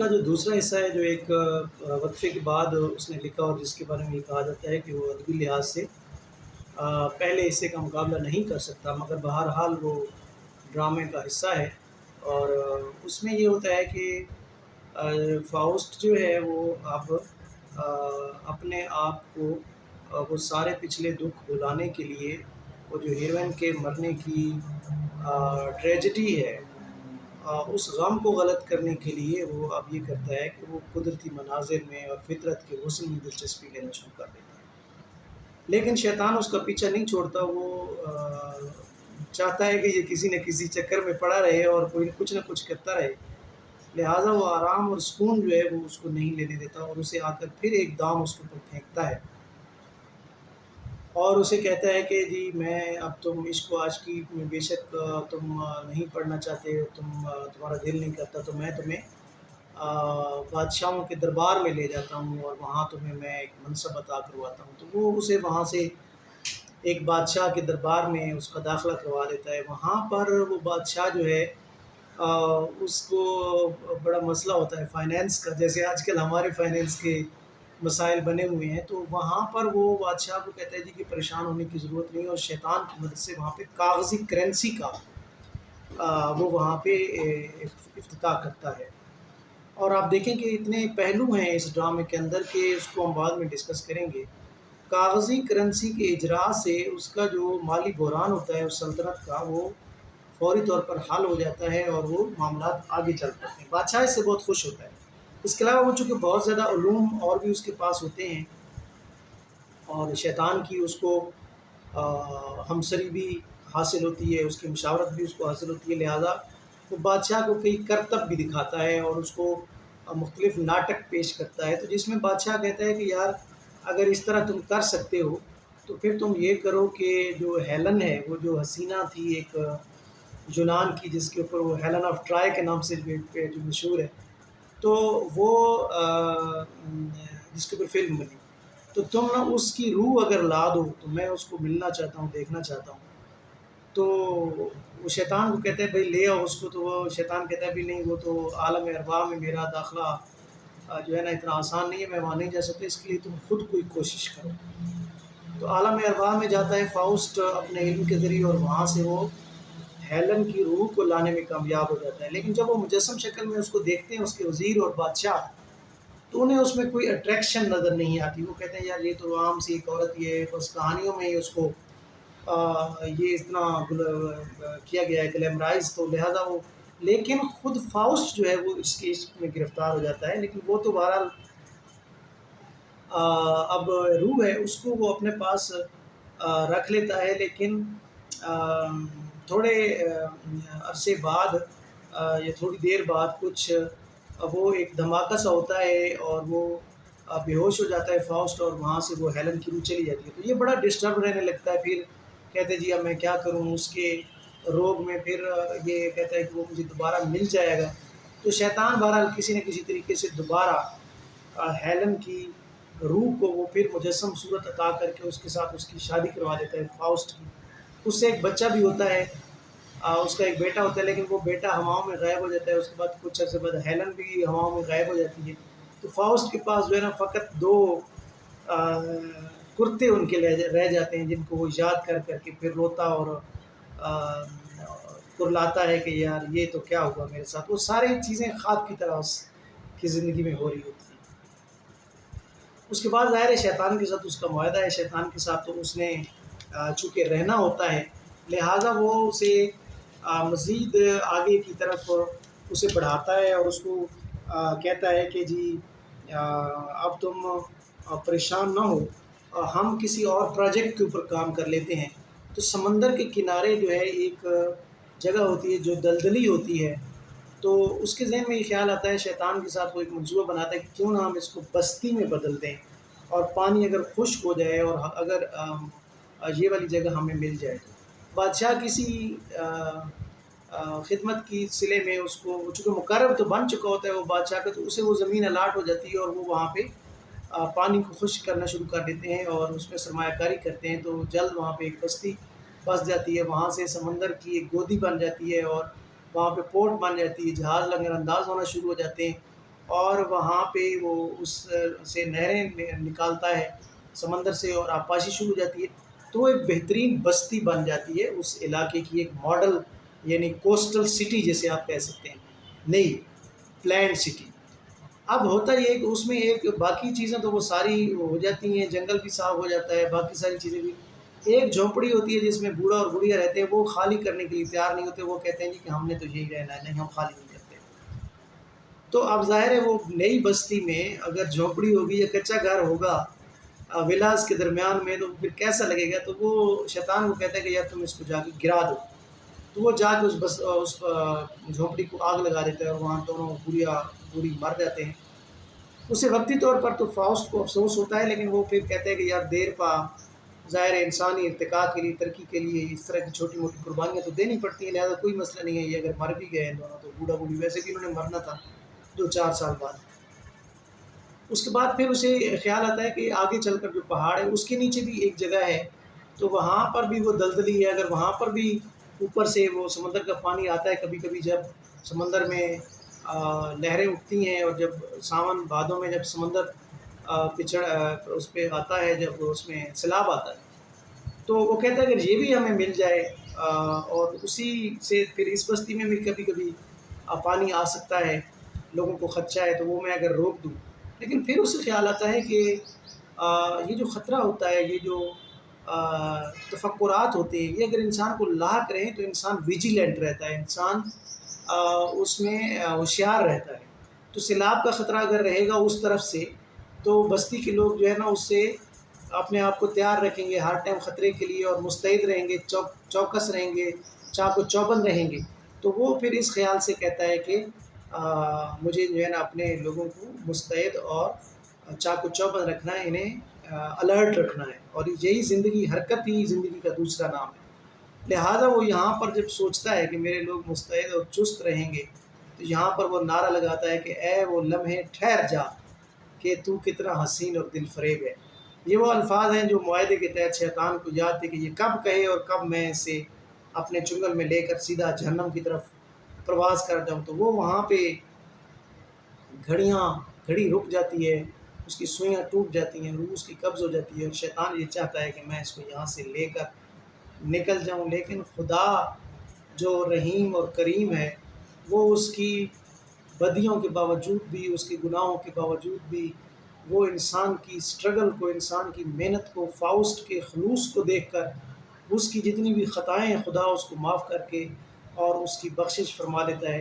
کا جو دوسرا حصہ ہے جو ایک وقفے کے بعد اس نے لکھا اور جس کے بارے میں یہ کہا جاتا ہے کہ وہ ادبی لحاظ سے پہلے حصے کا مقابلہ نہیں کر سکتا، مگر بہرحال وہ ڈرامے کا حصہ ہے۔ اور اس میں یہ ہوتا ہے کہ فاؤسٹ جو ہے وہ اب اپنے آپ کو وہ سارے پچھلے دکھ بھلانے کے لیے وہ جو ہیروئن کے مرنے کی ٹریجڈی ہے، اس غم کو غلط کرنے کے لیے وہ اب یہ کرتا ہے کہ وہ قدرتی مناظر میں اور فطرت کے حسن میں دلچسپی لینا شروع کر دیتا ہے۔ لیکن شیطان اس کا پیچھا نہیں چھوڑتا، وہ چاہتا ہے کہ یہ کسی نہ کسی چکر میں پڑا رہے اور کوئی کچھ نہ کچھ کرتا رہے، لہٰذا وہ آرام اور سکون جو ہے وہ اس کو نہیں لینے دیتا اور اسے آ کر پھر ایک دام اس کے اوپر پھینکتا ہے اور اسے کہتا ہے کہ جی میں اب تم عشق و عاشقی میں بے شک تم نہیں پڑھنا چاہتے، تمہارا دل نہیں کرتا، تو میں تمہیں بادشاہوں کے دربار میں لے جاتا ہوں اور وہاں تمہیں میں ایک منصب عطا کرواتا ہوں۔ تو وہ اسے وہاں سے ایک بادشاہ کے دربار میں اس کا داخلہ کروا دیتا ہے۔ وہاں پر وہ بادشاہ جو ہے اس کو بڑا مسئلہ ہوتا ہے فائنینس کا، جیسے آج کل ہمارے فائنینس کے مسائل بنے ہوئے ہیں، تو وہاں پر وہ بادشاہ کو کہتا ہے جی کہ پریشان ہونے کی ضرورت نہیں، اور شیطان کی مدد سے وہاں پہ کاغذی کرنسی کا وہ وہاں پہ افتتاح کرتا ہے۔ اور آپ دیکھیں کہ اتنے پہلو ہیں اس ڈرامے کے اندر کہ اس کو ہم بعد میں ڈسکس کریں گے۔ کاغذی کرنسی کے اجراء سے اس کا جو مالی بحران ہوتا ہے اس سلطنت کا، وہ فوری طور پر حل ہو جاتا ہے اور وہ معاملات آگے چل پڑتے ہیں۔ بادشاہ اس سے بہت خوش ہوتا ہے۔ اس کے علاوہ وہ چونکہ بہت زیادہ علوم اور بھی اس کے پاس ہوتے ہیں اور شیطان کی اس کو ہمسری بھی حاصل ہوتی ہے، اس کی مشاورت بھی اس کو حاصل ہوتی ہے، لہٰذا وہ بادشاہ کو کئی کرتب بھی دکھاتا ہے اور اس کو مختلف ناٹک پیش کرتا ہے، تو جس میں بادشاہ کہتا ہے کہ یار اگر اس طرح تم کر سکتے ہو تو پھر تم یہ کرو کہ جو ہیلن ہے، وہ جو حسینہ تھی ایک یونان کی، جس کے اوپر وہ ہیلن آف ٹرائی کے نام سے جو مشہور ہے، تو وہ جس کے اوپر فلم بنی، تو تم نہ اس کی روح اگر لا دو تو میں اس کو ملنا چاہتا ہوں، دیکھنا چاہتا ہوں۔ تو وہ شیطان کو کہتا ہے بھائی لے آؤ اس کو، تو وہ شیطان کہتا ہے بھی نہیں، وہ تو عالم ارواح میں میرا داخلہ جو ہے نا اتنا آسان نہیں ہے، میں وہاں نہیں جا سکتا، اس کے لیے تم خود کوئی کوشش کرو۔ تو عالم ارواح میں جاتا ہے فاؤسٹ اپنے علم کے ذریعے اور وہاں سے وہ ہیلن کی روح کو لانے میں کامیاب ہو جاتا ہے، لیکن جب وہ مجسم شکل میں اس کو دیکھتے ہیں اس کے وزیر اور بادشاہ، تو انہیں اس میں کوئی اٹریکشن نظر نہیں آتی۔ وہ کہتے ہیں یار یہ تو عام سی ایک عورت، یہ بس کہانیوں میں ہی اس کو یہ اتنا کیا گیا ہے گلیمرائز، تو لہذا وہ، لیکن خود فاؤسٹ جو ہے وہ اس کے عشق میں گرفتار ہو جاتا ہے، لیکن وہ تو بہرحال اب روح ہے، اس کو وہ اپنے پاس رکھ لیتا ہے، لیکن تھوڑے عرصے بعد یا تھوڑی دیر بعد کچھ وہ ایک دھماکہ سا ہوتا ہے اور وہ بے ہوش ہو جاتا ہے فاؤسٹ، اور وہاں سے وہ ہیلن کی روح چلی جاتی ہے، تو یہ بڑا ڈسٹرب رہنے لگتا ہے۔ پھر کہتے ہیں جی اب میں کیا کروں، اس کے روگ میں پھر یہ کہتا ہے کہ وہ مجھے دوبارہ مل جائے گا، تو شیطان بہرحال کسی نہ کسی طریقے سے دوبارہ ہیلن کی روح کو وہ پھر مجسم صورت عطا کر کے اس کے ساتھ اس کی شادی کروا دیتا ہے فاؤسٹ کی۔ اس سے ایک بچہ بھی ہوتا ہے، اس کا ایک بیٹا ہوتا ہے، لیکن وہ بیٹا ہواؤں میں غائب ہو جاتا ہے، اس کے بعد کچھ عرصے بعد ہیلن بھی ہواؤں میں غائب ہو جاتی ہے، تو فاؤسٹ کے پاس جو ہے نا فقط دو کرتے ان کے رہ جاتے ہیں، جن کو وہ یاد کر کر کے پھر روتا اور کرلاتا ہے کہ یار یہ تو کیا ہوا میرے ساتھ۔ وہ ساری چیزیں خواب کی طرح اس کی زندگی میں ہو رہی ہوتی ہیں۔ اس کے بعد ظاہر ہے شیطان کے ساتھ اس کا معاہدہ ہے، شیطان کے ساتھ تو اس نے چونکہ رہنا ہوتا ہے، لہٰذا وہ اسے مزید آگے کی طرف اسے بڑھاتا ہے اور اس کو کہتا ہے کہ جی اب تم پریشان نہ ہو، ہم کسی اور پروجیکٹ کے اوپر کام کر لیتے ہیں۔ تو سمندر کے کنارے جو ہے ایک جگہ ہوتی ہے جو دلدلی ہوتی ہے، تو اس کے ذہن میں یہ خیال آتا ہے، شیطان کے ساتھ وہ ایک منصوبہ بناتا ہے کہ کیوں نہ ہم اس کو بستی میں بدل دیں، اور پانی اگر خشک ہو جائے اور اگر یہ والی جگہ ہمیں مل جائے، تو بادشاہ کسی خدمت کی صلے میں اس کو، چونکہ مقرر تو بن چکا ہوتا ہے وہ بادشاہ کا، تو اسے وہ زمین الاٹ ہو جاتی ہے اور وہ وہاں پہ پانی کو خشک کرنا شروع کر دیتے ہیں اور اس میں سرمایہ کاری کرتے ہیں، تو جلد وہاں پہ ایک بستی بس جاتی ہے، وہاں سے سمندر کی ایک گودی بن جاتی ہے اور وہاں پہ پورٹ بن جاتی ہے، جہاز لنگر انداز ہونا شروع ہو جاتے ہیں، اور وہاں پہ وہ اس سے نہریں نکالتا ہے سمندر سے، اور آبپاشی شروع ہو جاتی ہے، تو وہ ایک بہترین بستی بن جاتی ہے اس علاقے کی، ایک ماڈل، یعنی کوسٹل سٹی جیسے آپ کہہ سکتے ہیں، نئی پلانڈ سٹی۔ اب ہوتا یہ ہے کہ اس میں ایک باقی چیزیں تو وہ ساری ہو جاتی ہیں، جنگل بھی صاف ہو جاتا ہے، باقی ساری چیزیں بھی، ایک جھونپڑی ہوتی ہے جس میں بوڑھا اور بوڑھیا رہتے ہیں، وہ خالی کرنے کے لیے تیار نہیں ہوتے، وہ کہتے ہیں جی کہ ہم نے تو یہی رہنا ہے، نہیں ہم خالی نہیں کرتے۔ تو اب ظاہر ہے وہ نئی بستی میں اگر جھونپڑی ہوگی یا کچا گھر ہوگا ولاز کے درمیان میں، تو پھر کیسا لگے گا؟ تو وہ شیطان کو کہتا ہے کہ یار تم اس کو جا کے گرا دو، تو وہ جا کے اس جھونپڑی کو آگ لگا دیتا ہے، اور وہاں دونوں بوڑھیا بوڑھی مر جاتے ہیں۔ اسے وقتی طور پر تو فاؤسٹ کو افسوس ہوتا ہے، لیکن وہ پھر کہتے ہیں کہ یار دیر پا، ظاہر ہے انسانی ارتقاء کے لیے، ترقی کے لیے اس طرح کی چھوٹی موٹی قربانیاں تو دینی پڑتی ہیں، لہٰذا کوئی مسئلہ نہیں ہے، یہ اگر مر بھی گئے ہیں دونوں تو بوڑھا بوڑھی ویسے بھی انہوں نے مرنا تھا 2-4 سال بعد۔ اس کے بعد پھر اسے خیال آتا ہے کہ آگے چل کر جو پہاڑ ہے اس کے نیچے بھی ایک جگہ ہے، تو وہاں پر بھی وہ دلدلی ہے، اگر وہاں پر بھی اوپر سے وہ سمندر کا پانی آتا ہے کبھی کبھی، جب سمندر میں لہریں اٹھتی ہیں، اور جب ساون بھادوں میں جب سمندر اس پہ آتا ہے، جب اس میں سیلاب آتا ہے، تو وہ کہتا ہے اگر یہ بھی ہمیں مل جائے، اور اسی سے پھر اس بستی میں بھی کبھی کبھی پانی آ سکتا ہے، لوگوں کو خدشہ ہے، تو وہ میں اگر روک دوں۔ لیکن پھر اسے خیال آتا ہے کہ یہ جو خطرہ ہوتا ہے، یہ جو تفکرات ہوتے ہیں، یہ اگر انسان کو لاحق رہیں تو انسان ویجیلنٹ رہتا ہے، انسان اس میں ہوشیار رہتا ہے۔ تو سیلاب کا خطرہ اگر رہے گا اس طرف سے، تو بستی کے لوگ جو ہے نا اس سے اپنے آپ کو تیار رکھیں گے ہر ٹائم خطرے کے لیے، اور مستعد رہیں گے، چوکس رہیں گے، چاق و چوبند رہیں گے۔ تو وہ پھر اس خیال سے کہتا ہے کہ مجھے جو ہے نا اپنے لوگوں کو مستعد اور چاق و چوبند رکھنا ہے، انہیں الرٹ رکھنا ہے، اور یہی زندگی، حرکت ہی زندگی کا دوسرا نام ہے۔ لہٰذا وہ یہاں پر جب سوچتا ہے کہ میرے لوگ مستعد اور چست رہیں گے، تو یہاں پر وہ نعرہ لگاتا ہے کہ اے وہ لمحے ٹھہر جا کہ تو کتنا حسین اور دل فریب ہے۔ یہ وہ الفاظ ہیں جو معاہدے کے تحت شیطان کو یاد تھے کہ یہ کب کہے اور کب میں اسے اپنے چنگل میں لے کر سیدھا جہنم کی طرف پرواز کر جاؤں۔ تو وہ وہاں پہ گھڑی رک جاتی ہے، اس کی سوئیاں ٹوٹ جاتی ہیں، روح اس کی قبض ہو جاتی ہے، اور شیطان یہ چاہتا ہے کہ میں اس کو یہاں سے لے کر نکل جاؤں، لیکن خدا جو رحیم اور کریم ہے، وہ اس کی بدیوں کے باوجود بھی، اس کے گناہوں کے باوجود بھی، وہ انسان کی سٹرگل کو، انسان کی محنت کو، فاؤسٹ کے خلوص کو دیکھ کر اس کی جتنی بھی خطائیں ہیں خدا اس کو معاف کر کے اور اس کی بخشش فرما دیتا ہے۔